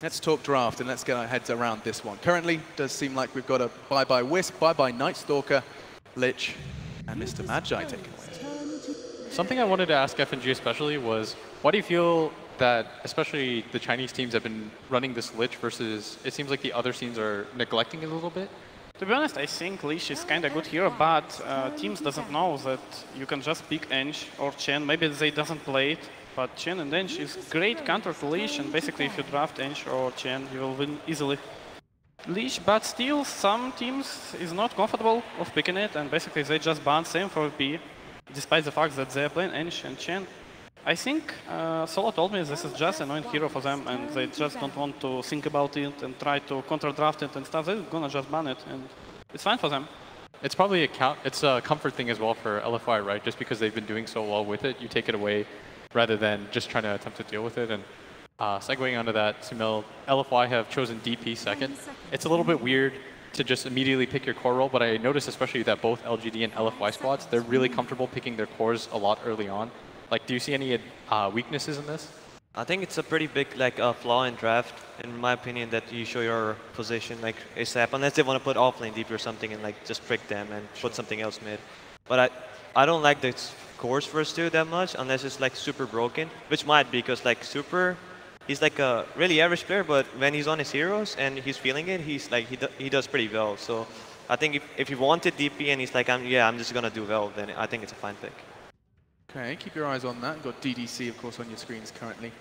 Let's talk draft and let's get our heads around this one. Currently, does seem like we've got a bye-bye Wisp, bye-bye Night Stalker, Lich, and Mr. Magi taking away. Something I wanted to ask FNG especially was, why do you feel that especially the Chinese teams have been running this Lich versus it seems like the other teams are neglecting it a little bit? To be honest, I think Lich is kind of good hero, but teams doesn't know that you can just pick Ench or Chen. Maybe they doesn't play it, but Chen and Ench is great counter to Lich, and basically if you draft Ench or Chen, you will win easily. Lich, but still some teams is not comfortable of picking it, and basically they just ban same for VP, despite the fact that they are playing Ench and Chen. I think Solo told me this is just an annoying hero for them, and they just don't want to think about it and try to counter-draft it and stuff. They're gonna just ban it, and it's fine for them. It's probably a comfort thing as well for LFY, right? Just because they've been doing so well with it, you take it away rather than just trying to attempt to deal with it. And segueing onto that, Sumil, LFY have chosen DP second. It's a little bit weird to just immediately pick your core role, but I noticed especially that both LGD and LFY squads, they're really comfortable picking their cores a lot early on. Like, do you see any weaknesses in this? I think it's a pretty big flaw in draft, in my opinion, that you show your position like ASAP, unless they want to put offlane DP or something and just trick them and put something else mid. But I don't like the cores first two that much, unless it's super broken, which might be because Super, he's a really average player, but when he's on his heroes and he's feeling it, he does pretty well. So I think if you wanted DP and he's I'm just gonna do well, then I think it's a fine pick. Okay, keep your eyes on that. You've got DDC, of course, on your screens currently.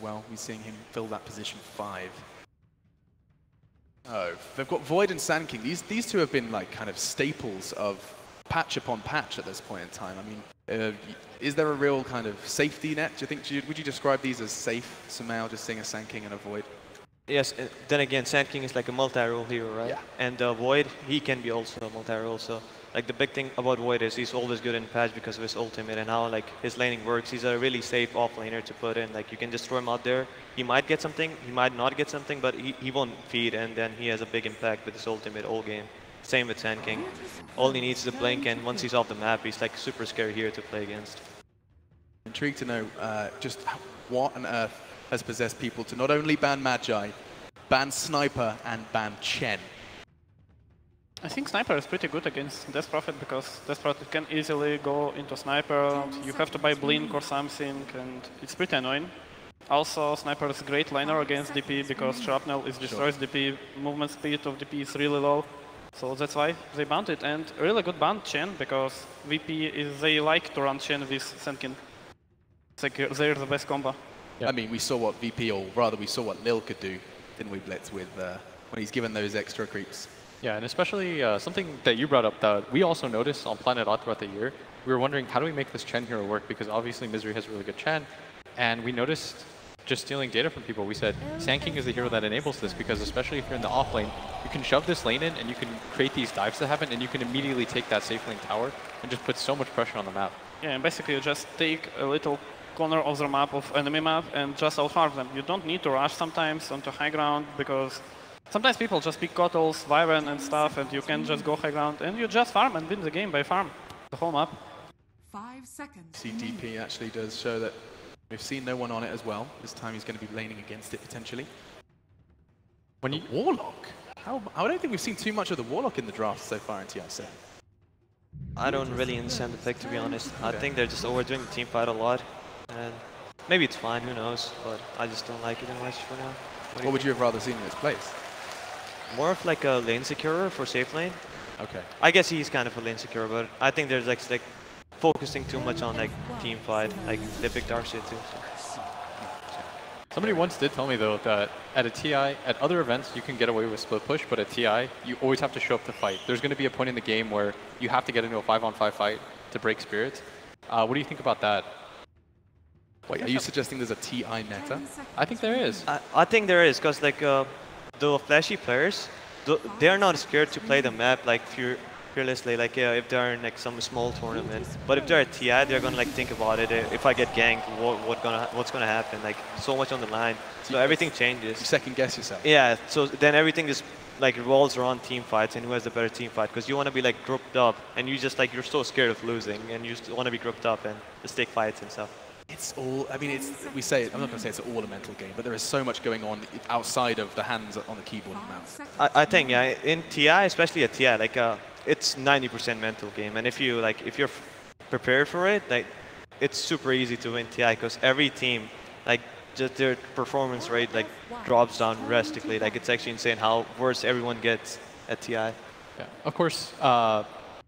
Well, we're seeing him fill that position 5. Oh, they've got Void and Sand King. These two have been kind of staples of patch upon patch at this point in time. I mean, is there a real kind of safety net? Do you think? Would you describe these as safe somehow? Just seeing a Sand King and a Void. Yes. Then again, Sand King is a multi-role hero, right? Yeah. And Void, he can be also a multi-role. So the big thing about Void is he's always good in patch because of his ultimate and how his laning works. He's a really safe offlaner to put in. You can just throw him out there. He might get something, he might not get something, but he won't feed, and then he has a big impact with his ultimate all game. Same with Sand King. All he needs is a blink, and once he's off the map, he's super scary here to play against. Intrigued to know just what on earth has possessed people to not only ban Magi, ban Sniper, and ban Chen. I think Sniper is pretty good against Death Prophet because Death Prophet can easily go into Sniper. You have to buy Blink or something, and it's pretty annoying. Also, Sniper is a great liner against DP because Shrapnel destroys DP. Movement speed of DP is really low. So that's why they banned it. And really good ban Chen because VP they like to run Chen with Senkin. They're the best combo. Yeah. I mean, we saw what VP, or rather we saw what Lil could do, didn't we, Blitz, with when he's given those extra creeps. Yeah, and especially something that you brought up that we also noticed on Planet Odd throughout the year. We were wondering, how do we make this Chen hero work? Because obviously Misery has really good Chen. And we noticed, just stealing data from people, we said, Sand King is the hero that enables this because especially if you're in the off lane, you can shove this lane in and you can create these dives that happen and you can immediately take that safe lane tower and just put so much pressure on the map. Yeah, and basically you just take a little corner of the map, of enemy map, and just out-farm them. You don't need to rush sometimes onto high ground because sometimes people just pick Kottles, Wyvern and stuff, and you can just go high ground and you just farm and win the game by farm the whole map. 5 seconds. CDP actually does show that we've seen no one on it as well. This time he's going to be laning against it potentially. When you Warlock? I don't think we've seen too much of the Warlock in the draft so far in TIC. I don't really understand the pick, to be honest. Okay. I think they're just overdoing the team fight a lot. And maybe it's fine, who knows, but I just don't like it that much for now. What would you have rather seen in its place? More of a lane securer for safe lane. Okay. I guess he's kind of a lane securer, but I think there's focusing too much on team fight. They pick Darkseid too. So. Somebody once did tell me though that at a TI, at other events you can get away with split push, but at TI you always have to show up to fight. There's going to be a point in the game where you have to get into a 5-on-5 fight to break spirits. What do you think about that? Wait, are you suggesting there's a TI meta? I think there is. I think there is, because the flashy players, they're not scared to play the map fearlessly, if they're in some small tournament. But if they're at TI, they're gonna think about it. If I get ganked, what's gonna happen? So much on the line. So everything changes. You second guess yourself. Yeah. So then everything just revolves around team fights and who has the better team fight. Because you want to be grouped up, and you just you're so scared of losing, and you just want to be grouped up and just take fights and stuff. it's all, I mean, we say it, I'm not going to say it's all a mental game, but there is so much going on outside of the hands on the keyboard and mouse. I think, yeah, in TI, especially at TI, like, it's 90% mental game. And if you're prepared for it, like, it's super easy to win TI because every team, like, just their performance rate, like, drops down drastically. Like, it's actually insane how worse everyone gets at TI. Yeah. Of course,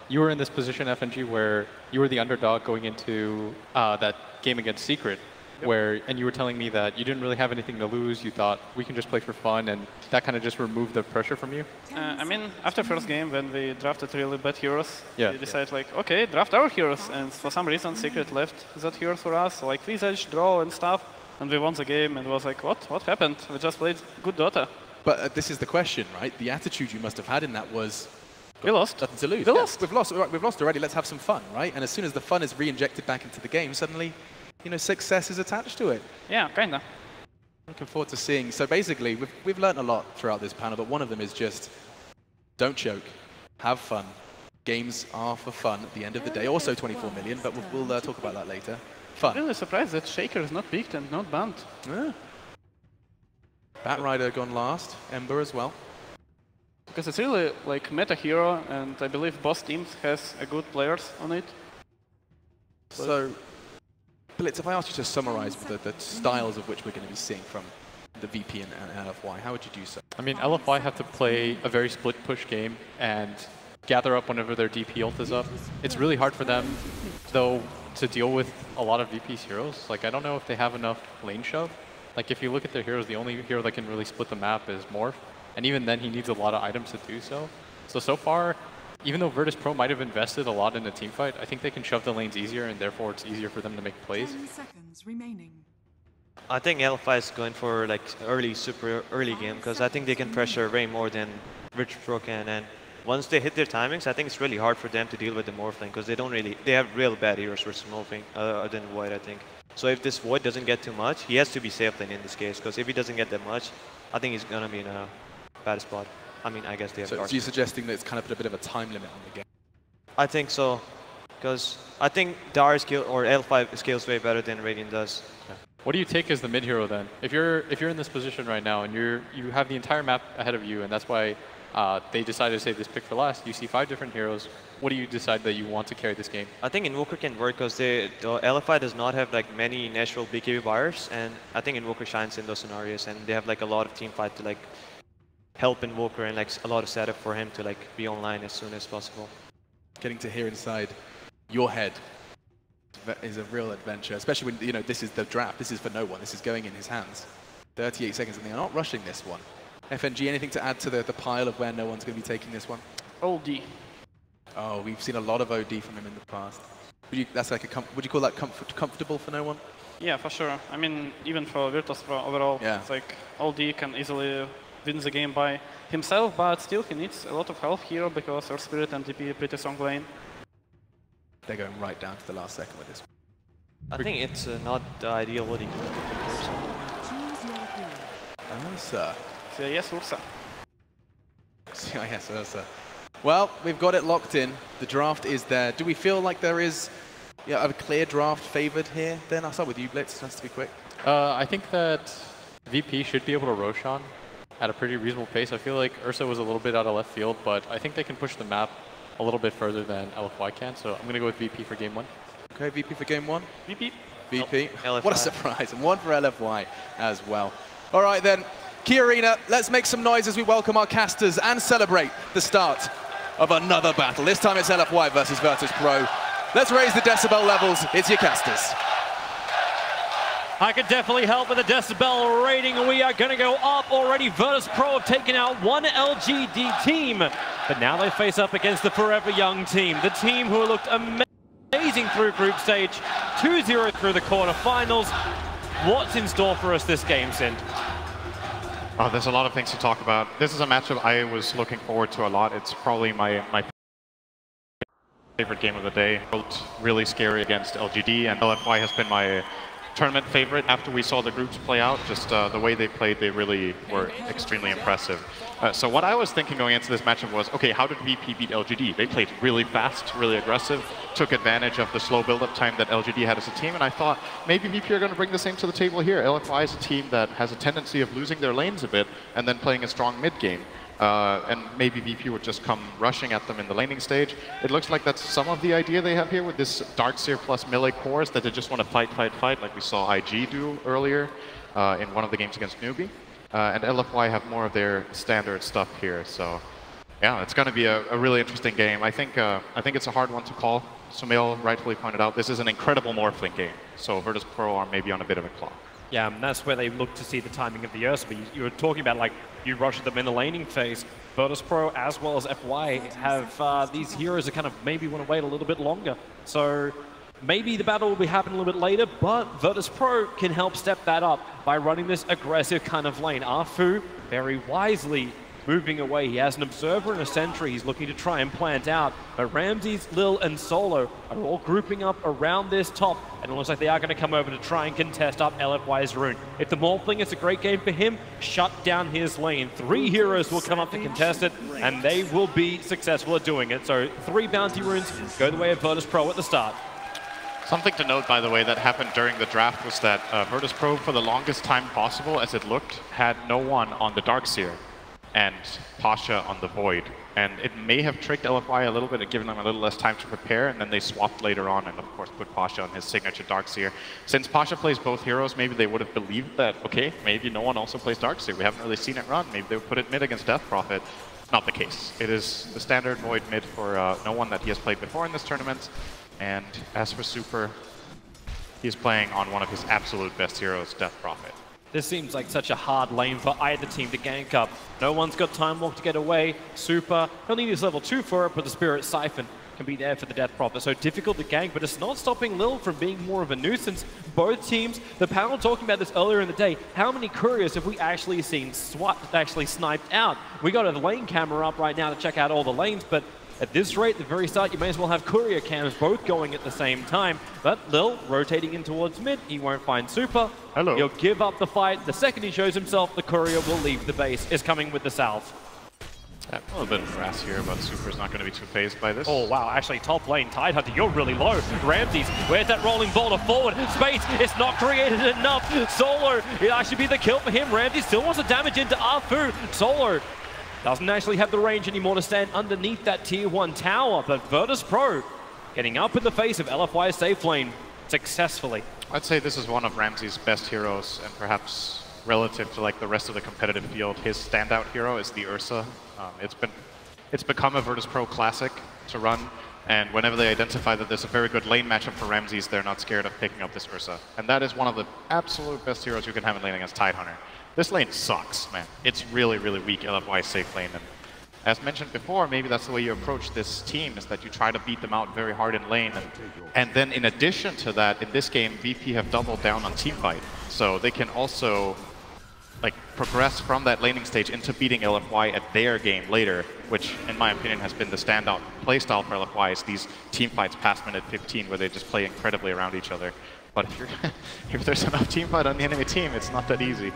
you were in this position, FNG, where you were the underdog going into that game against Secret, and you were telling me that you didn't really have anything to lose. You thought we can just play for fun, and that kind of just removed the pressure from you. I mean, after first game, when we drafted really bad heroes, yeah. we decided like, okay, draft our heroes, and for some reason, Secret left that heroes for us, so like Visage, draw, and stuff, and we won the game, and it was like, what happened? We just played good Dota. But this is the question, right? The attitude you must have had in that was, we lost. Nothing to lose. We lost. We've lost. We've lost already. Let's have some fun, right? And as soon as the fun is re-injected back into the game, suddenly, you know, success is attached to it. Yeah, kinda. Looking forward to seeing. So basically, we've learned a lot throughout this panel, but one of them is just don't choke, have fun. Games are for fun at the end of the day. Also 24 million, but we'll talk about that later. Fun. I'm really surprised that Shaker is not picked and not banned. Yeah. Batrider gone last. Ember as well. Because it's really like meta hero, and I believe both teams has a good players on it. So, Blitz, if I asked you to summarize the styles of which we're going to be seeing from the VP and LFY, how would you do so? I mean, LFY have to play a very split push game and gather up whenever their DP ult is up. It's really hard for them, though, to deal with a lot of VP's heroes. Like, I don't know if they have enough lane shove. Like, if you look at their heroes, the only hero that can really split the map is Morph. And even then, he needs a lot of items to do so. So far, even though Virtus Pro might have invested a lot in a team fight, I think they can shove the lanes easier, and therefore it's easier for them to make plays. 10 seconds remaining. I think LFI is going for like super early game because I think they can pressure way more than Virtus Pro can. And once they hit their timings, I think it's really hard for them to deal with the Morph lane because they have real bad heroes versus Morphing other than Void, I think. So if this Void doesn't get too much, he has to be safe lane in this case because if he doesn't get that much, I think he's gonna be in a bad spot. I mean, I guess they have So you're suggesting that it's kind of put a bit of a time limit on the game? I think so, because I think Dar skill or L5 scales way better than Radiant does. Yeah. What do you take as the mid hero then? If you're in this position right now and you have the entire map ahead of you, and that's why they decided to save this pick for last. You see 5 different heroes. What do you decide that you want to carry this game? I think Invoker can work because the LFI does not have like many natural BKB buyers, and I think Invoker shines in those scenarios, and they have like a lot of team fight to like help Invoker and like a lot of setup for him to like be online as soon as possible. Getting to hear inside your head is a real adventure, especially when, you know, this is the draft. This is for no one. This is going in his hands. 38 seconds, and they are not rushing this one. FNG, anything to add to the pile of where no one's going to be taking this one? OD. Oh, we've seen a lot of OD from him in the past. That's like would you call that comfortable for no one? Yeah, for sure. I mean, even for Virtus Pro overall, yeah. It's like OD can easily win the game by himself, but still he needs a lot of help here because Earth Spirit and DP are pretty strong lane. They're going right down to the last second with this. I think it's not the ideal what he Ursa. Yes, Ursa. Yes, Ursa. Well, we've got it locked in. The draft is there. Do we feel like there is a clear draft favored here? Then I'll start with you, Blitz. Just to be quick. I think that VP should be able to Roshan at a pretty reasonable pace. I feel like Ursa was a little bit out of left field, but I think they can push the map a little bit further than LFY can. So I'm going to go with VP for game 1. Okay, VP for game 1. VP. VP. LFY. What a surprise. And 1 for LFY as well. All right, then. Key Arena, let's make some noise as we welcome our casters and celebrate the start of another battle. This time it's LFY versus Virtus Pro. Let's raise the decibel levels. It's your casters. I could definitely help with the decibel rating. We are going to go up already. Virtus Pro have taken out one LGD team, but now they face up against the Forever Young team, the team who looked amazing through group stage, 2-0 through the quarterfinals. What's in store for us this game, Sind? Oh, there's a lot of things to talk about. This is a matchup I was looking forward to a lot. It's probably my favorite game of the day. Both really scary against LGD, and LFY has been my tournament favorite after we saw the groups play out. Just the way they played, they really were extremely impressive. So what I was thinking going into this matchup was, okay, how did VP beat LGD? They played really fast, really aggressive, took advantage of the slow build-up time that LGD had as a team, and I thought maybe VP are going to bring the same to the table here. LFY is a team that has a tendency of losing their lanes a bit and then playing a strong mid game. And maybe VP would just come rushing at them in the laning stage. It looks like that's some of the idea they have here with this Darkseer plus melee cores, that they just want to fight, fight, fight, like we saw IG do earlier in one of the games against NewBee. And LFY have more of their standard stuff here. So yeah, it's going to be a really interesting game. I think it's a hard one to call. Sumil rightfully pointed out, this is an incredible Morphling game. So Virtus Pro are maybe on a bit of a clock. Yeah, and that's where they look to see the timing of the Ursa. But you were talking about, like, you rush them in the laning phase. Virtus Pro as well as FY have these heroes that kind of maybe want to wait a little bit longer. So maybe the battle will be happening a little bit later, but Virtus Pro can help step that up by running this aggressive kind of lane. Afu very wisely moving away. He has an Observer and a Sentry he's looking to try and plant out. But Ramses, Lil, and Solo are all grouping up around this top, and it looks like they are going to come over to try and contest up LFY's rune. If the Morphling, it's a great game for him, shut down his lane. 3 heroes will come up to contest it, and they will be successful at doing it. So 3 bounty runes go the way of Virtus Pro at the start. Something to note, by the way, that happened during the draft was that Virtus Pro, for the longest time possible, as it looked, had no one on the Darkseer and Pasha on the Void. And it may have tricked LFY a little bit and given them a little less time to prepare, and then they swapped later on and, of course, put Pasha on his signature Darkseer. Since Pasha plays both heroes, maybe they would have believed that, okay, maybe no one also plays Darkseer. We haven't really seen it run. Maybe they would put it mid against Death Prophet. Not the case. It is the standard Void mid for no one that he has played before in this tournament. And as for Super, he's playing on one of his absolute best heroes, Death Prophet. This seems like such a hard lane for either team to gank up. No one's got Time Walk to get away. Super, he'll need his level 2 for it, but the Spirit Siphon can be there for the Death Prophet. So difficult to gank, but it's not stopping Lil from being more of a nuisance. Both teams, the panel talking about this earlier in the day, how many couriers have we actually seen sniped out? We got a lane camera up right now to check out all the lanes, but at this rate, at the very start, you may as well have courier cams both going at the same time. But Lil rotating in towards mid, he won't find Super. Hello. He'll give up the fight. The second he shows himself, the courier will leave the base. Is coming with the Salve. A little bit of grass here, but Super's not going to be too phased by this. Oh, wow. Actually, top lane, Tidehunter, you're really low. Ramses, where's that rolling boulder forward? Space, it's not created enough. Solo, it actually be the kill for him. Ramses still wants to damage into Afu. Solo doesn't actually have the range anymore to stand underneath that tier 1 tower, but Virtus Pro getting up in the face of LFY's safe lane successfully. I'd say this is one of Ramsey's best heroes, and perhaps relative to like the rest of the competitive field, his standout hero is the Ursa. It's become a Virtus Pro classic to run, and whenever they identify that there's a very good lane matchup for Ramses, they're not scared of picking up this Ursa. And that is one of the absolute best heroes you can have in lane against Tidehunter. This lane sucks, man. It's really, really weak LFY safe lane. And as mentioned before, maybe that's the way you approach this team, is that you try to beat them out very hard in lane. And then in addition to that, in this game, VP have doubled down on teamfight. So they can also like progress from that laning stage into beating LFY at their game later, which in my opinion has been the standout playstyle for LFY, is these teamfights past minute 15 where they just play incredibly around each other. But if there's enough teamfight on the enemy team, it's not that easy.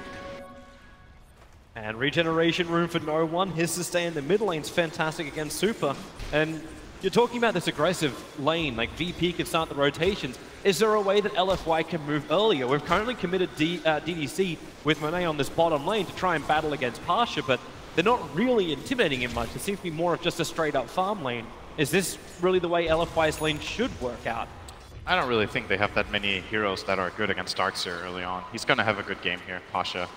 And regeneration room for no one. His sustain in the mid lane's fantastic against Super. And you're talking about this aggressive lane, like VP can start the rotations. Is there a way that LFY can move earlier? We've currently committed DDC with Monet on this bottom lane to try and battle against Pasha, but they're not really intimidating him much. It seems to be more of just a straight up farm lane. Is this really the way LFY's lane should work out? I don't really think they have that many heroes that are good against Darkseer early on. He's going to have a good game here, Pasha.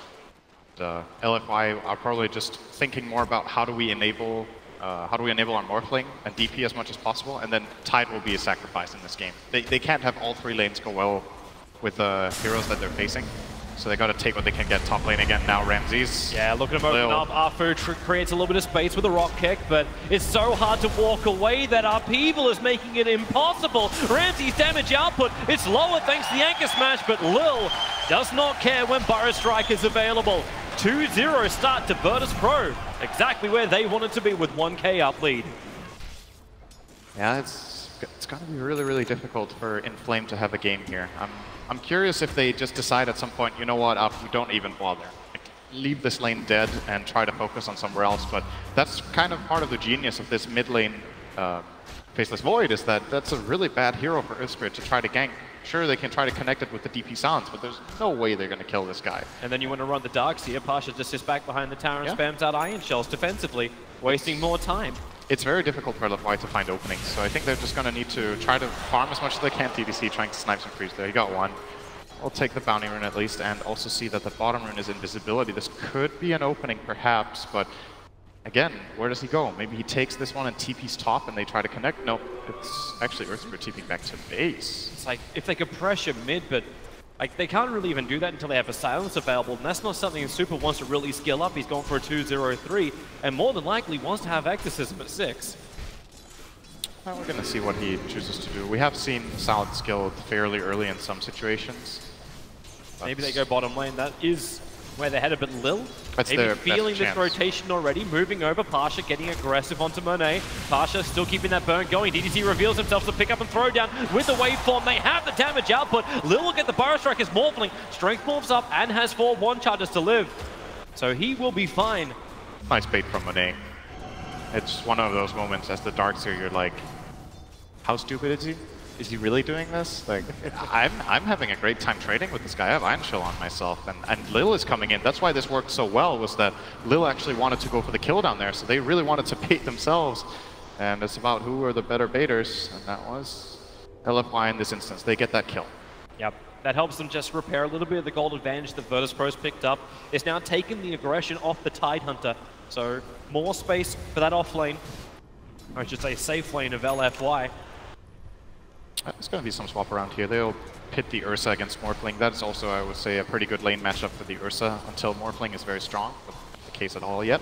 LFY are probably just thinking more about how do we enable our Morphling and DP as much as possible, and then Tide will be a sacrifice in this game. They can't have all 3 lanes go well with the heroes that they're facing, so they got to take what they can get. Top lane again now, Ramses. Yeah, look at him open up. Afu creates a little bit of space with a rock kick, but it's so hard to walk away that Upheaval is making it impossible. Ramses' damage output, it's lower thanks to the anchor smash, but Lil does not care when Burrow Strike is available. 2-0 start to Virtus Pro, exactly where they wanted to be with 1k up lead. Yeah, it's going to be really, really difficult for Inflame to have a game here. I'm curious if they just decide at some point, you know what, we don't even bother. Like, leave this lane dead and try to focus on somewhere else. But that's kind of part of the genius of this mid lane Faceless Void, is that that's a really bad hero for Earthspirit to try to gank. Sure, they can try to connect it with the DP sounds, but there's no way they're going to kill this guy. And then you want to run the Darks here. Pasha just sits back behind the tower and spams out Iron Shells defensively, wasting more time. It's very difficult for LFY to find openings, so I think they're just going to need to try to farm as much as they can TDC, trying to snipe some creeps there. He got one. I'll take the bounty rune at least, and also see that the bottom rune is invisibility. This could be an opening perhaps, but again, where does he go? Maybe he takes this one and TP's top and they try to connect. Nope, it's actually Earthspirit TPing back to base. It's like, if they could pressure mid, but like they can't really even do that until they have a silence available, and that's not something Super wants to really skill up. He's going for a 2-0-3, and more than likely wants to have Exorcism at 6. Well, we're going to see what he chooses to do. We have seen Salad skilled fairly early in some situations. Maybe they go bottom lane. That is where they're headed, but Lil, that's maybe feeling this rotation already, moving over, Pasha getting aggressive onto Monet. Pasha still keeping that burn going. DDC reveals himself to pick up and throw down with the waveform. They have the damage output. Lil will get the Burrow Strike as Morphling. Strength morphs up and has 4 1-charges to live. So he will be fine. Nice bait from Monet. It's one of those moments as the Darkseer, you're like, how stupid is he? Is he really doing this? Like, I'm having a great time trading with this guy. I have Iron Shell on myself, and Lil is coming in. That's why this worked so well, was that Lil actually wanted to go for the kill down there, so they really wanted to bait themselves. And it's about who are the better baiters, and that was LFY in this instance. They get that kill. Yep. That helps them just repair a little bit of the gold advantage that Virtus.pro's picked up. It's now taken the aggression off the Tidehunter, so more space for that off lane, or I should say safe lane of LFY. There's going to be some swap around here. They'll pit the Ursa against Morphling. That is also, I would say, a pretty good lane matchup for the Ursa until Morphling is very strong. But not the case at all yet.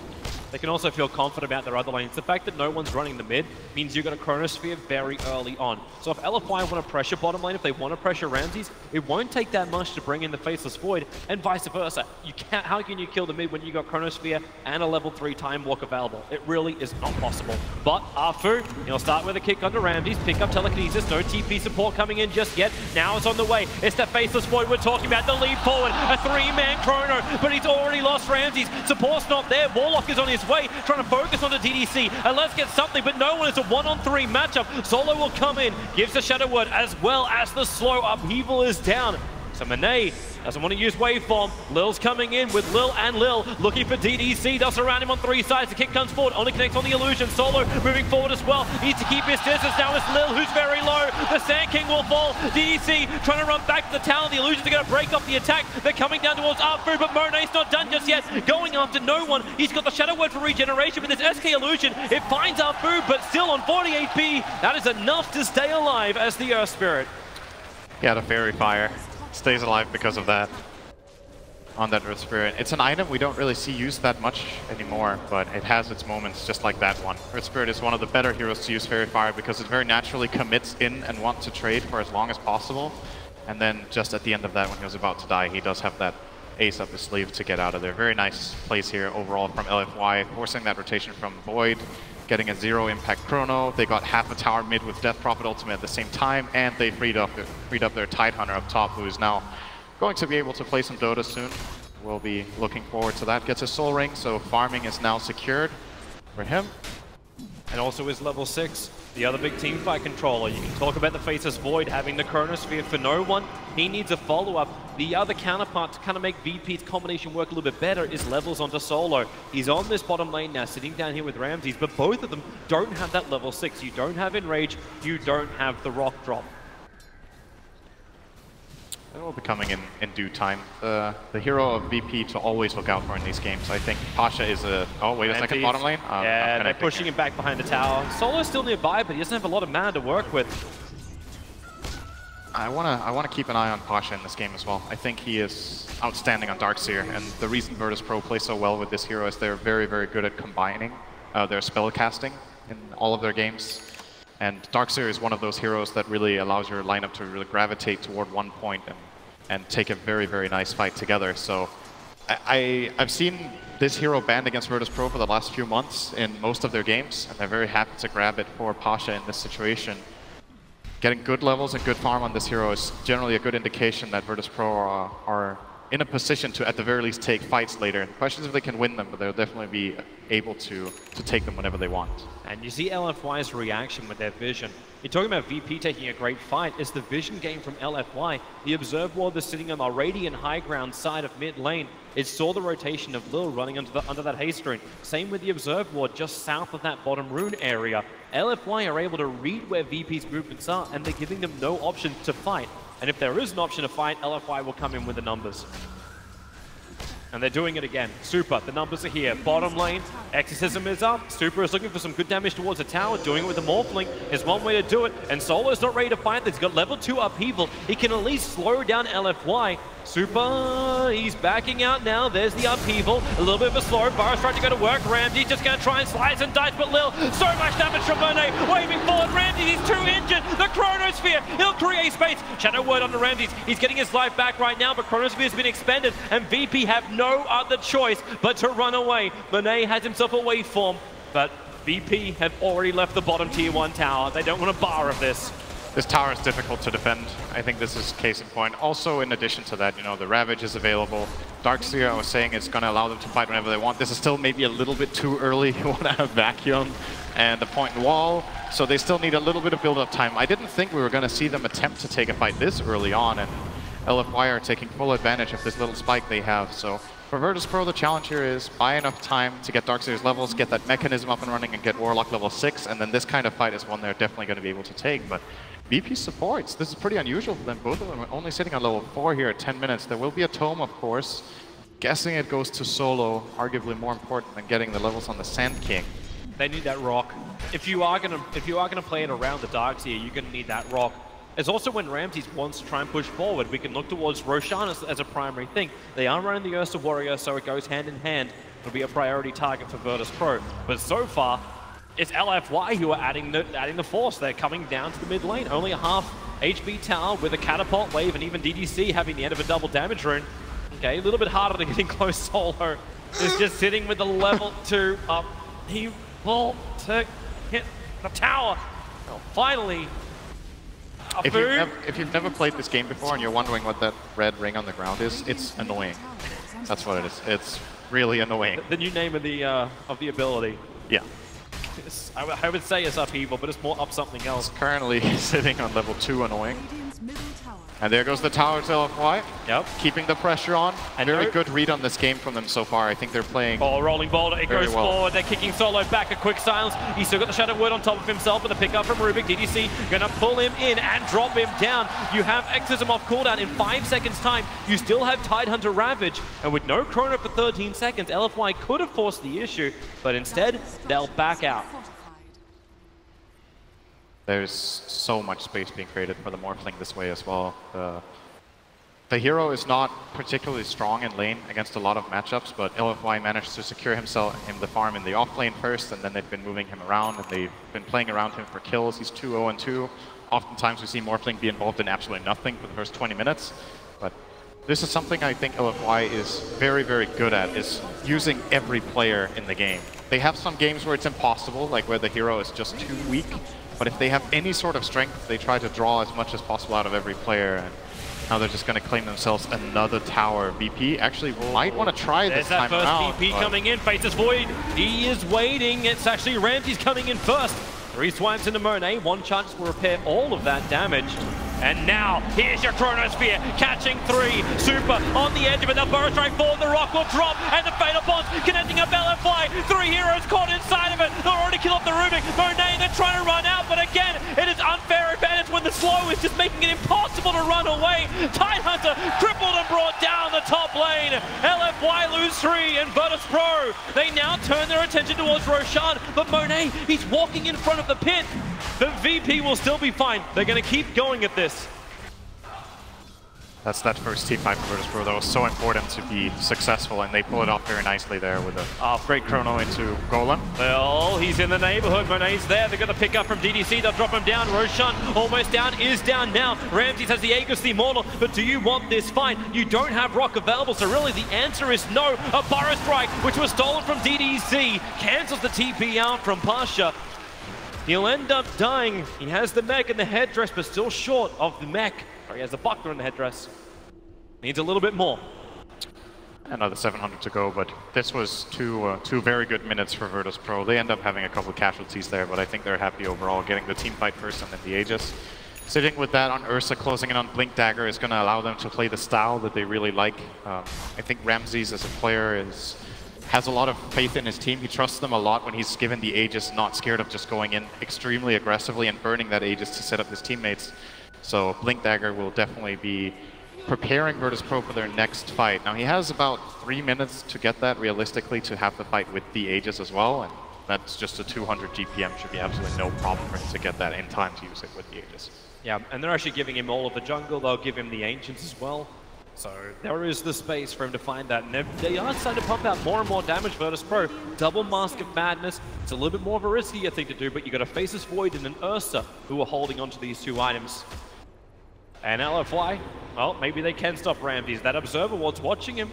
They can also feel confident about their other lanes. The fact that no one's running the mid means you've got a Chronosphere very early on. So if LFY want to pressure bottom lane, if they want to pressure Ramses, it won't take that much to bring in the Faceless Void, and vice versa. You can't. How can you kill the mid when you got Chronosphere and a level 3 Time Walk available? It really is not possible. But Afu, he'll start with a kick onto Ramses, pick up Telekinesis, no TP support coming in just yet. Now it's on the way. It's the Faceless Void we're talking about, the lead forward, a 3-man Chrono, but he's already lost Ramses. Support's not there. Warlock is on his way, trying to focus on the DDC, and let's get something, but no one. Is a 1-on-3 matchup. Solo will come in, gives the Shadow Word, as well as the slow upheaval is down. So Monet doesn't want to use waveform. Lil's coming in with Lil and Lil, looking for DDC. They'll surround him on 3 sides. The kick comes forward, only connects on the illusion. Solo moving forward as well. Needs to keep his distance. Now it's Lil who's very low. The Sand King will fall. DDC trying to run back to the tower. The illusions are going to break off the attack. They're coming down towards Artfu, but Monet's not done just yet. Going after no one. He's got the Shadow Word for regeneration with this SK illusion. It finds Artfu, but still on 40 HP. That is enough to stay alive as the Earth Spirit. Yeah, the Fairy Fire stays alive because of that on that Earth Spirit. It's an item we don't really see used that much anymore, but it has its moments just like that one. Earth Spirit is one of the better heroes to use Fairy Fire because it very naturally commits in and wants to trade for as long as possible. And then just at the end of that, when he was about to die, he does have that ace up his sleeve to get out of there. Very nice plays here overall from LFY, forcing that rotation from Void, getting a 0 impact Chrono. They got half a tower mid with Death Prophet ultimate at the same time, and they freed up their Tidehunter up top, who is now going to be able to play some Dota soon. We'll be looking forward to that. Gets a Soul Ring, so farming is now secured for him. And also is level 6, the other big teamfight controller. You can talk about the Faceless Void having the Chronosphere for no one. He needs a follow-up. The other counterpart to kind of make VP's combination work a little bit better is levels onto Solo. He's on this bottom lane now, sitting down here with Ramses, but both of them don't have that level 6. You don't have Enrage, you don't have the Rock Drop. It will be coming in due time. The hero of VP to always look out for in these games. I think Pasha is a... Oh, wait a second, bottom lane? Yeah, they're pushing him back behind the tower. Solo's still nearby, but he doesn't have a lot of mana to work with. I wanna keep an eye on Pasha in this game as well. I think he is outstanding on Darkseer, and the reason Virtus.pro plays so well with this hero is they're very, very good at combining their spell casting in all of their games. And Darkseer is one of those heroes that really allows your lineup to really gravitate toward one point and take a very, very nice fight together. So I've seen this hero banned against Virtus.pro for the last few months in most of their games, and they're very happy to grab it for Pasha in this situation. getting good levels and good farm on this hero is generally a good indication that Virtus.pro are in a position to, at the very least, take fights later. The question is if they can win them, but they'll definitely be able to take them whenever they want. And you see LFY's reaction with their vision. You're talking about VP taking a great fight. It's the vision game from LFY. The Observe Ward is sitting on the radiant high ground side of mid lane. It saw the rotation of Lil running under that haste rune. Same with the Observe Ward just south of that bottom rune area. LFY are able to read where VP's movements are, and they're giving them no option to fight. And if there is an option to fight, LFY will come in with the numbers. And they're doing it again. Super, the numbers are here. Bottom lane, Exorcism is up. Super is looking for some good damage towards the tower. Doing it with the Morphling is one way to do it. And Solo's not ready to fight. He's got level 2 upheaval. He can at least slow down LFY. Super, he's backing out now. There's the upheaval. A little bit of a slow. Barra's trying to go to work. Ramsey's just going to try and slice and dice, but Lil, so much damage from Monet. Waving forward, Ramsey, he's too injured. The Chronosphere, he'll create space. Shadow Word on the Ramsey's. He's getting his life back right now, but Chronosphere has been expended, and VP have no other choice but to run away. Monet has himself a waveform, but VP have already left the bottom tier 1 tower. They don't want a bar of this. This tower is difficult to defend. I think this is case in point. Also, in addition to that, you know, the Ravage is available. Darkseer, I was saying, is going to allow them to fight whenever they want. This is still maybe a little bit too early. You want to have Vacuum and the point wall, so they still need a little bit of build-up time. I didn't think we were going to see them attempt to take a fight this early on, and LFY are taking full advantage of this little spike they have. So for Virtus.pro, the challenge here is buy enough time to get Darkseer's levels, get that mechanism up and running, and get Warlock level 6, and then this kind of fight is one they're definitely going to be able to take. But VP supports. This is pretty unusual for them. Both of them are only sitting on level 4 here at 10 minutes. There will be a tome, of course. Guessing it goes to Solo, arguably more important than getting the levels on the Sand King. They need that rock. If you are gonna play it around the Darkseer, you're gonna need that rock. It's also when Ramses wants to try and push forward, we can look towards Roshan as a primary thing. They are running the Ursa Warrior, so it goes hand in hand. It'll be a priority target for Virtus.pro. But so far, it's LFY who are adding the force. They're coming down to the mid lane. Only a half HP tower with a catapult wave, and even DDC having the end of a double damage rune. Okay, a little bit harder to get in close. Solo is just sitting with the level 2 up. He will hit the tower. Well, finally, if you've never played this game before and you're wondering what that red ring on the ground is, it's annoying. That's what it is. It's really annoying. The new name of the ability. Yeah. I would say it's upheaval, but it's more up something else. It's currently sitting on level 2, annoying. And there goes the tower to LFY. Yep. Keeping the pressure on. And very good read on this game from them so far. I think they're playing. Oh, rolling boulder. It goes well forward. They're kicking Solo back. A quick silence. He's still got the Shadow Word on top of himself, and the pickup from Rubik. DDC going to pull him in and drop him down. You have Exorcism off cooldown in 5 seconds time. You still have Tidehunter Ravage. And with no chrono for 13 seconds, LFY could have forced the issue, but instead, they'll back out. There's so much space being created for the Morphling this way as well. The hero is not particularly strong in lane against a lot of matchups, but LFY managed to secure himself in the farm in the off lane first, and then they've been moving him around, and they've been playing around him for kills. He's 2-0-2. Oftentimes we see Morphling be involved in absolutely nothing for the first 20 minutes, but this is something I think LFY is very, very good at, is using every player in the game. They have some games where it's impossible, like where the hero is just too weak, but if they have any sort of strength, they try to draw as much as possible out of every player. And now they're just going to claim themselves another tower. VP actually might want to try this time around. There's that first VP coming in, faces Void. He is waiting. It's actually Ramsey's coming in first. 3 swipes into Monet. 1 chance will repair all of that damage. And now, here's your Chronosphere, catching 3. Super on the edge of it. The burst strike forward, the rock will drop, and the Fatal Bonds connecting up LFY. 3 heroes caught inside of it. They're already killed off the Rubik. Monet, they're trying to run out, but again, it is unfair advantage when the slow is just making it impossible to run away. Tidehunter crippled and brought down the top lane. LFY lose 3, and Virtus.pro, they now turn their attention towards Roshan, but Monet, he's walking in front of the pit. The VP will still be fine. They're going to keep going at this. That's that first T5 for Virtus.pro that was so important to be successful, and they pull it off very nicely there with a great chrono into Golem. Well, he's in the neighborhood. Monet's there. They're going to pick up from DDC. They'll drop him down. Roshan almost down, is down now. Ramses has the Aegis, the Immortal, but do you want this fight? You don't have Rock available, so really the answer is no. A Burrow Strike, which was stolen from DDC, cancels the TP out from Pasha. He'll end up dying. He has the mech and the headdress, but still short of the mech. Or he has the buckler and the headdress. Needs a little bit more. Another 700 to go, but this was two very good minutes for Virtus Pro. They end up having a couple of casualties there, but I think they're happy overall, getting the team fight first and then the Aegis. Sitting with that on Ursa, closing in on Blink Dagger is going to allow them to play the style that they really like. I think Ramses as a player has a lot of faith in his team. He trusts them a lot when he's given the Aegis, not scared of just going in extremely aggressively and burning that Aegis to set up his teammates. So Blink Dagger will definitely be preparing Virtus Pro for their next fight. Now he has about 3 minutes to get that realistically to have the fight with the Aegis as well, and that's just a 200 GPM, should be absolutely no problem for him to get that in time to use it with the Aegis. Yeah, and they're actually giving him all of the jungle. They'll give him the Ancients as well. So there is the space for him to find that. And they are starting to pump out more and more damage. Virtus Pro, double Mask of Madness. It's a little bit more of a riskier thing to do, but you got a Faceless Void and an Ursa who are holding onto these two items. And LFY, well, maybe they can stop Ramses. That Observer Ward's watching him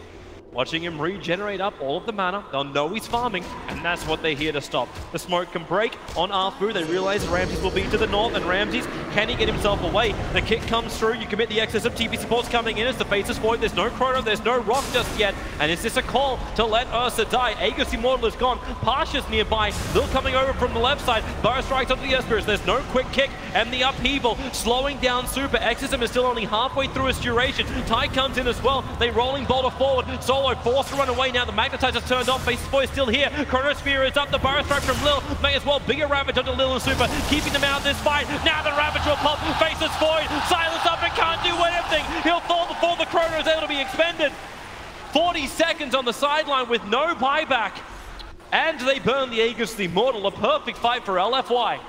regenerate up all of the mana. They'll know he's farming, and that's what they're here to stop. The smoke can break on Arfu. They realize Ramses will be to the north, and Ramses, can he get himself away? The kick comes through. You commit the excess of TP supports coming in as the Faceless Void. There's no Chrono, there's no Rock just yet, and is this a call to let Ursa die? Aegis Immortal is gone. Pasha's nearby. Lil coming over from the left side. Burrow strikes onto the Esperus. There's no quick kick, and the upheaval slowing down Super. Exorcism is still only halfway through its duration. Ty comes in as well. They rolling Boulder forward. Solo forced to run away now. The Magnetizer's turned off. Faceless Void still here. Chronosphere is up. The Burrow strike from Lil may as well be a Ravage onto Lil and Super, keeping them out of this fight. Now the Ravage will pop. Faceless Void, silence up and can't do anything. He'll fall before the Chrono is able to be expended. 40 seconds on the sideline with no buyback. And they burn the Aegis the Immortal. A perfect fight for LFY.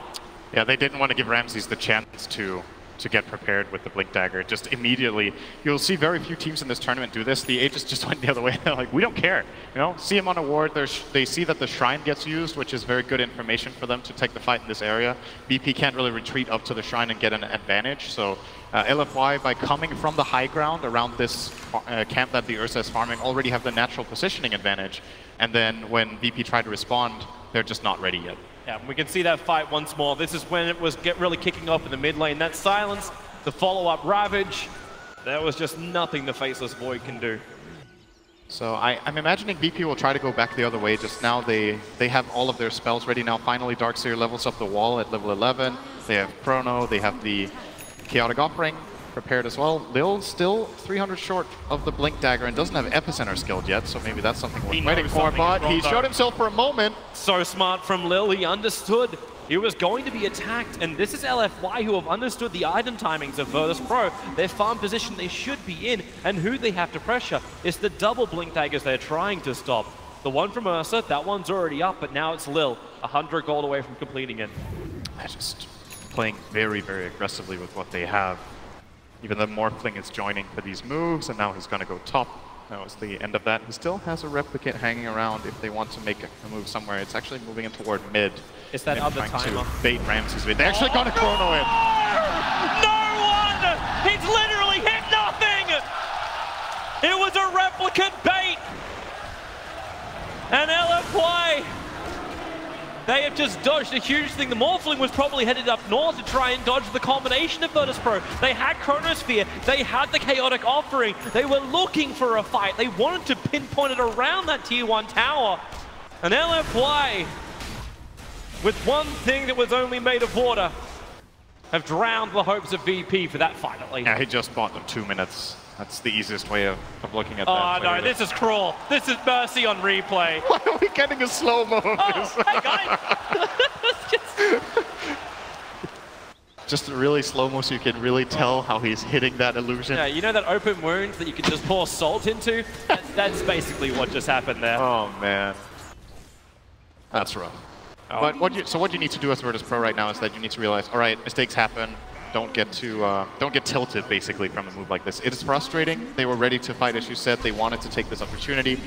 Yeah, they didn't want to give Ramses the chance to get prepared with the Blink Dagger. Just immediately, you'll see very few teams in this tournament do this. The Aegis just went the other way. They're like, we don't care. You know, see him on a ward. They see that the Shrine gets used, which is very good information for them to take the fight in this area. BP can't really retreat up to the Shrine and get an advantage. So LFY, by coming from the high ground around this camp that the Ursa is farming, already have the natural positioning advantage. And then when BP try to respond, they're just not ready yet. Yeah, we can see that fight once more. This is when it was really kicking off in the mid lane. That silence, the follow-up Ravage, there was just nothing the Faceless Void can do. So I'm imagining BP will try to go back the other way. Just now they have all of their spells ready now. Finally, Darkseer levels up the wall at level 11. They have Chrono, they have the Chaotic Offering prepared as well. Lil still 300 short of the Blink Dagger and doesn't have Epicenter skilled yet, so maybe that's something worth waiting for, but he showed himself for a moment. So smart from Lil, he understood he was going to be attacked, and this is LFY who have understood the item timings of Virtus Pro, their farm position they should be in, and who they have to pressure. It's the double Blink Daggers they're trying to stop. The one from Ursa, that one's already up, but now it's Lil, 100 gold away from completing it. They're just playing very, very aggressively with what they have. Even the Morphling is joining for these moves, and now he's going to go top. That was the end of that. He still has a Replicate hanging around if they want to make a move somewhere. It's actually moving in toward mid. It's that other timer. To bait Ramses. They actually got a Chrono in. No one! He's literally hit nothing! It was a Replicate bait! And LFY, they have just dodged a huge thing. The Morphling was probably headed up north to try and dodge the combination of Virtus Pro. They had Chronosphere, they had the Chaotic Offering, they were looking for a fight. They wanted to pinpoint it around that tier 1 tower. And LFY, with one thing that was only made of water, have drowned the hopes of VP for that fight at least. Yeah, he just bought them 2 minutes. That's the easiest way of looking at that. Oh no, this is cruel. This is mercy on replay. Why are we getting a slow-mo of this? Hey guys! Just really slow-mo so you can really tell how he's hitting that illusion. Yeah, you know that open wound that you can just pour salt into? That's basically what just happened there. Oh man. That's rough. But what you need to do as Virtus Pro right now is that you need to realize, all right, mistakes happen. Don't get tilted basically from a move like this. It is frustrating. They were ready to fight, as you said. They wanted to take this opportunity.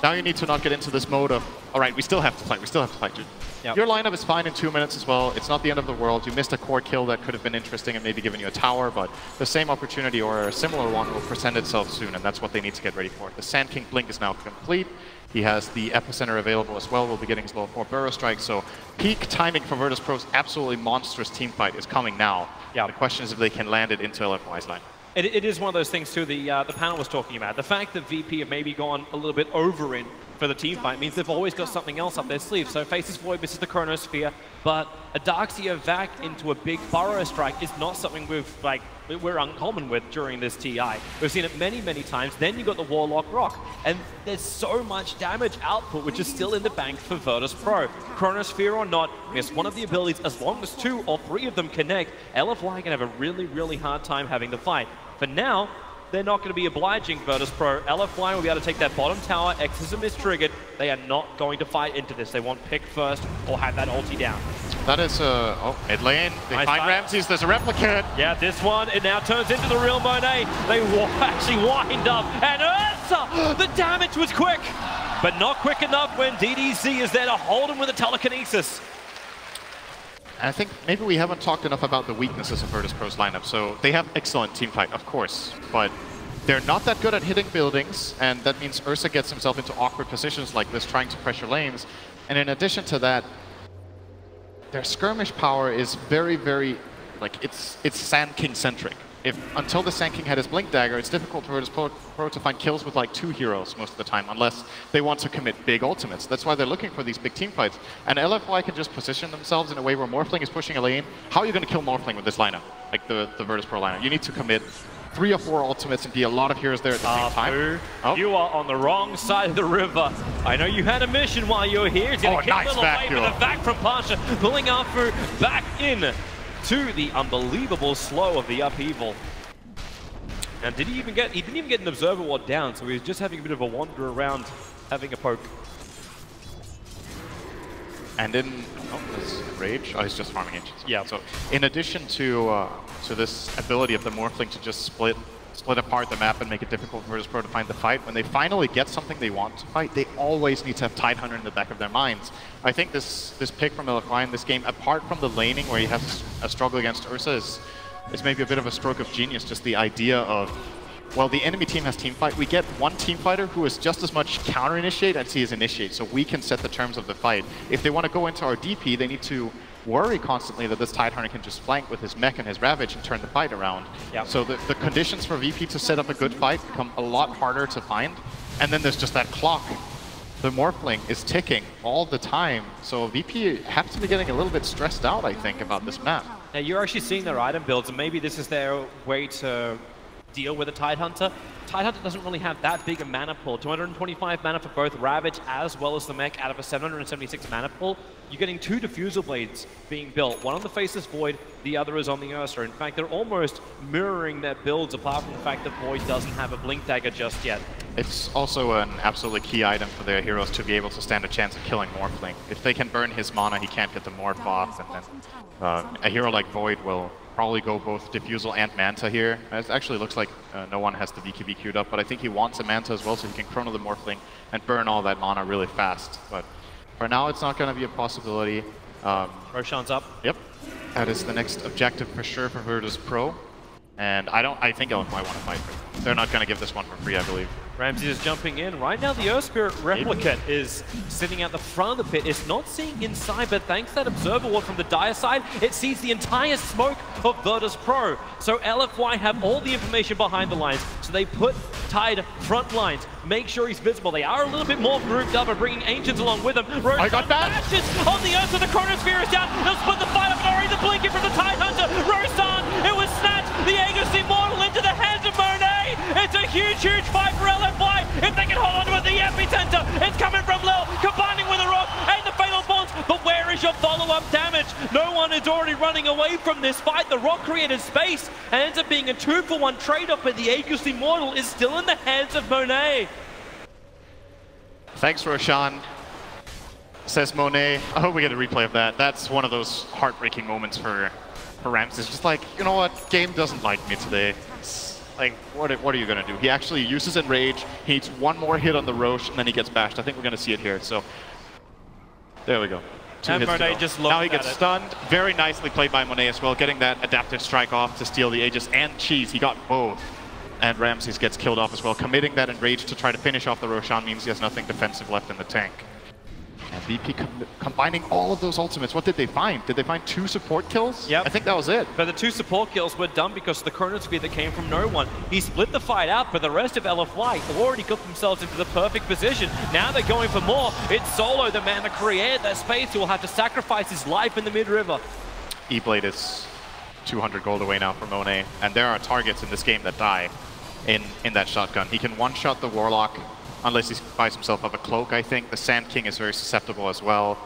Now you need to not get into this mode of, all right, we still have to fight. We still have to fight. Yep. Your lineup is fine in 2 minutes as well. It's not the end of the world. You missed a core kill that could have been interesting and maybe given you a tower, but the same opportunity or a similar one will present itself soon, and that's what they need to get ready for. The Sand King Blink is now complete. He has the Epicenter available as well. We'll be getting his level 4 Burrow Strike, so peak timing for Virtus.pro's absolutely monstrous team fight is coming now. Yeah. The question is if they can land it into LFY's line. It is one of those things too the panel was talking about. The fact that VP have maybe gone a little bit over in for the team fight means they've always got something else up their sleeve. So Faceless Void misses the Chronosphere, but a Darkseer Vac into a big Burrow Strike is not something we're uncommon with during this TI. We've seen it many, many times. Then you got the Warlock Rock, and there's so much damage output which is still in the bank for Virtus.pro. Chronosphere or not, it's one of the abilities, as long as 2 or 3 of them connect, LFY can have a really, really hard time having the fight. For now, they're not going to be obliging Virtus.pro. LFY will be able to take that bottom tower. Exorcism is triggered. They are not going to fight into this. They want pick first or have that ulti down. That is, mid lane. They find Ramses. There's a replicant. Yeah, this one, it now turns into the real Monet. They actually wind up. And Ursa! The damage was quick, but not quick enough when DDC is there to hold him with a telekinesis. I think maybe we haven't talked enough about the weaknesses of Virtus.pro's lineup. So they have excellent team fight, of course, but they're not that good at hitting buildings, and that means Ursa gets himself into awkward positions like this, trying to pressure lanes. And in addition to that, their skirmish power is very, very, it's Sand King centric. Until the Sand King had his Blink Dagger, it's difficult for Virtus.pro to find kills with like 2 heroes most of the time, unless they want to commit big ultimates. That's why they're looking for these big team fights. And LFY can just position themselves in a way where Morphling is pushing a lane. How are you going to kill Morphling with this lineup, like the Virtus.pro lineup? You need to commit 3 or 4 ultimates and be a lot of heroes there at the same time. Oh. You are on the wrong side of the river. I know you had a mission while you were here. He's going to kick a little wave with a Vac from Pasha, pulling Afu back in to the unbelievable slow of the upheaval. And he didn't even get an Observer Ward down, so he was just having a bit of a wander around, having a poke. And in Rage, he's just farming ancients. Yeah. So in addition to this ability of the Morphling to just split apart the map and make it difficult for Virtus.pro to find the fight, when they finally get something they want to fight, they always need to have Tidehunter in the back of their minds. I think this pick from LFY in this game, apart from the laning where he has a struggle against Ursa, is maybe a bit of a stroke of genius. Just the idea of, well, the enemy team has team fight. We get one team fighter who is just as much counter initiate as he is initiate, so we can set the terms of the fight. If they want to go into our DP, they need to worry constantly that this Tidehunter can just flank with his mech and his Ravage and turn the fight around. Yep. So the conditions for VP to set up a good fight become a lot harder to find. And then there's just that clock. The Morphling is ticking all the time, so VP have to be getting a little bit stressed out, I think, about this map. Now you're actually seeing their item builds, and maybe this is their way to deal with a Tidehunter. Tidehunter doesn't really have that big a mana pool. 225 mana for both Ravage as well as the mech out of a 776 mana pool. You're getting 2 Diffusal Blades being built. One on the Faceless Void, the other is on the Ursa. In fact, they're almost mirroring their builds, apart from the fact that Void doesn't have a Blink Dagger just yet. It's also an absolutely key item for their heroes to be able to stand a chance of killing Morphling. If they can burn his mana, he can't get the Morph off, and then a hero like Void will probably go both Diffusal and Manta here. It actually looks like no one has the VKB queued up, but I think he wants a Manta as well, so he can Chrono the Morphling and burn all that mana really fast. But for now, it's not going to be a possibility. Roshan's up. Yep. That is the next objective for sure for Virtus.pro. And I think LFY want to fight. They're not going to give this one for free, I believe. Ramsey is jumping in. Right now, the Earth Spirit Replicant is sitting at the front of the pit. It's not seeing inside, but thanks to that Observer Ward from the Dire side, it sees the entire smoke of Virtus.pro. So LFY have all the information behind the lines. So they put Tide front lines, make sure he's visible. They are a little bit more grouped up and bringing Ancients along with them. I got that! On the Earth, so the Chronosphere is down. They'll split the fight up. Already the blinking from the Tidehunter. Rosan, it was snatched. The Aegis Immortal into the hands of Monet. It's a huge, huge fight for LFY. If they can hold on to it, the epicenter. It's coming from Lil, combining with the Rock and the Fatal Bonds. But where is your follow-up damage? No one is already running away from this fight. The Rock created space and ends up being a 2-for-1 trade-off, but the Aegis Immortal is still in the hands of Monet. Thanks, Roshan. Says Monet. I hope we get a replay of that. That's one of those heartbreaking moments for Rams. It's just like, you know what? Game doesn't like me today. It's like, what are you going to do? He actually uses Enrage. He needs one more hit on the Roche, and then he gets bashed. I think we're going to see it here. So, there we go. 2 And hits to Monet go. just looked Now he at gets it. stunned. Very nicely played by Monet as well, getting that adaptive strike off to steal the Aegis and Cheese. He got both. And Ramses gets killed off as well. Committing that Enrage to try to finish off the Roshan means he has nothing defensive left in the tank. And VP combining all of those ultimates, what did they find? Did they find 2 support kills? Yep. I think that was it. But the 2 support kills were done because of the chronosphere that came from no one. He split the fight out, but the rest of LFY already got themselves into the perfect position. Now they're going for more. It's Solo, the man that created that space, who will have to sacrifice his life in the mid-river. E-Blade is 200 gold away now from Monet, and there are targets in this game that die in that shotgun. He can one-shot the Warlock, unless he buys himself up a cloak, I think. The Sand King is very susceptible as well.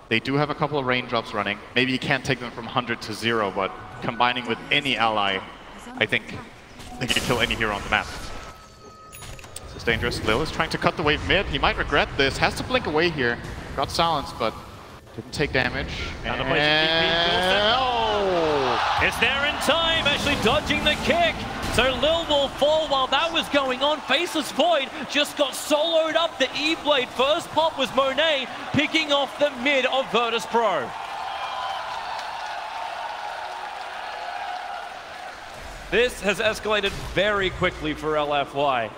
They do have a couple of raindrops running. Maybe you can't take them from 100 to 0, but combining with any ally, I think they can kill any hero on the map. This is dangerous. Lil is trying to cut the wave mid. He might regret this. Has to blink away here. Got silenced, but didn't take damage. And oh! It's there in time, actually dodging the kick. So Lil will fall while that was going on. Faceless Void just got soloed up the E-Blade. First pop was Monet picking off the mid of Virtus.pro. This has escalated very quickly for LFY.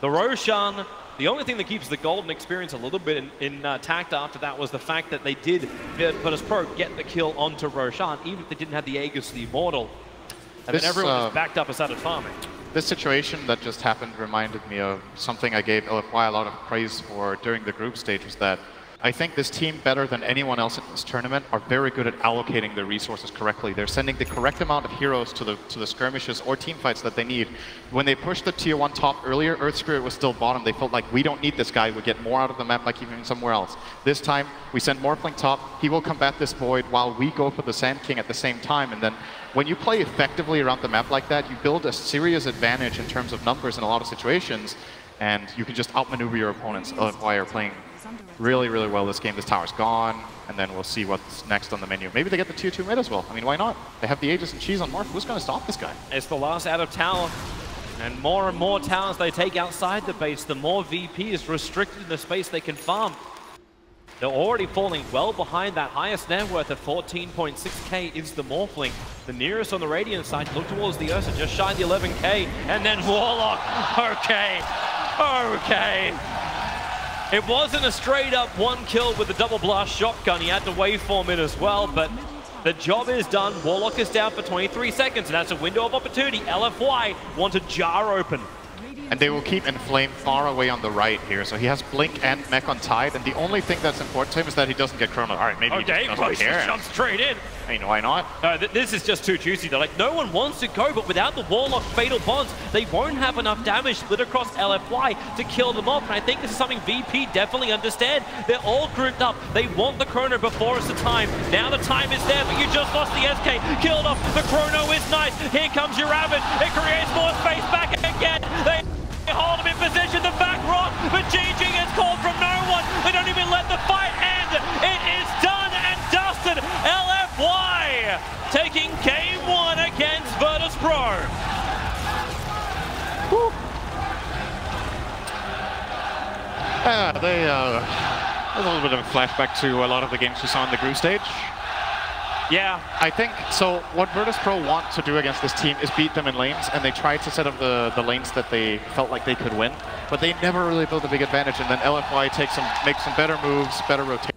The Roshan, the only thing that keeps the golden experience a little bit intact after that was the fact that they did, Virtus.pro, get the kill onto Roshan, even if they didn't have the Aegis, the Immortal. And then everyone just backed up and started farming. This situation that just happened reminded me of something I gave LFY a lot of praise for during the group stage, was that I think this team, better than anyone else in this tournament, are very good at allocating their resources correctly. They're sending the correct amount of heroes to the skirmishes or team fights that they need. When they pushed the tier 1 top earlier, Earth Spirit was still bottom. They felt like, we don't need this guy, we get more out of the map like even somewhere else. This time, we send Morphling top, he will combat this Void while we go for the Sand King at the same time. And then when you play effectively around the map like that, you build a serious advantage in terms of numbers in a lot of situations, and you can just outmaneuver your opponents. LFY are playing really, really well this game. This tower's gone, and then we'll see what's next on the menu. Maybe they get the tier 2 mid as well. I mean, why not? They have the Aegis and Cheese on Morph. Who's going to stop this guy? It's the last out of tower, and more towers they take outside the base, the more VP is restricted in the space they can farm. They're already falling well behind that highest net worth of 14.6k is the Morphling. The nearest on the Radiant side, look towards the Ursa, just shy the 11k, and then Warlock. Okay. It wasn't a straight up 1 kill with the double blast shotgun. He had to waveform it as well, but the job is done. Warlock is down for 23 seconds, and that's a window of opportunity. LFY want to jar open. And they will keep Inflame far away on the right here. So he has Blink and Mech on Tide, and the only thing that's important to him is that he doesn't get Chrono. All right, maybe he just doesn't care. Jump straight in. I mean, why not? This is just too juicy. They're like, no one wants to go, but without the Warlock Fatal Bonds, they won't have enough damage split across LFY to kill them off. And I think this is something VP definitely understand. They're all grouped up. They want the Chrono before it's the time. Now the time is there, but you just lost the SK. Killed off. The Chrono is nice. Here comes your Rabbit. It creates more space back again. They hold him in position, the back rock, but GG is called from no one. They don't even let the fight end. It is done and dusted. LFY taking game 1 against Virtus.pro. There's a little bit of a flashback to a lot of the games we saw in the group stage. Yeah, I think, so what Virtus.pro want to do against this team is beat them in lanes, and they try to set up the lanes that they felt like they could win, but they never really built a big advantage, and then LFY makes some better moves, better rotation.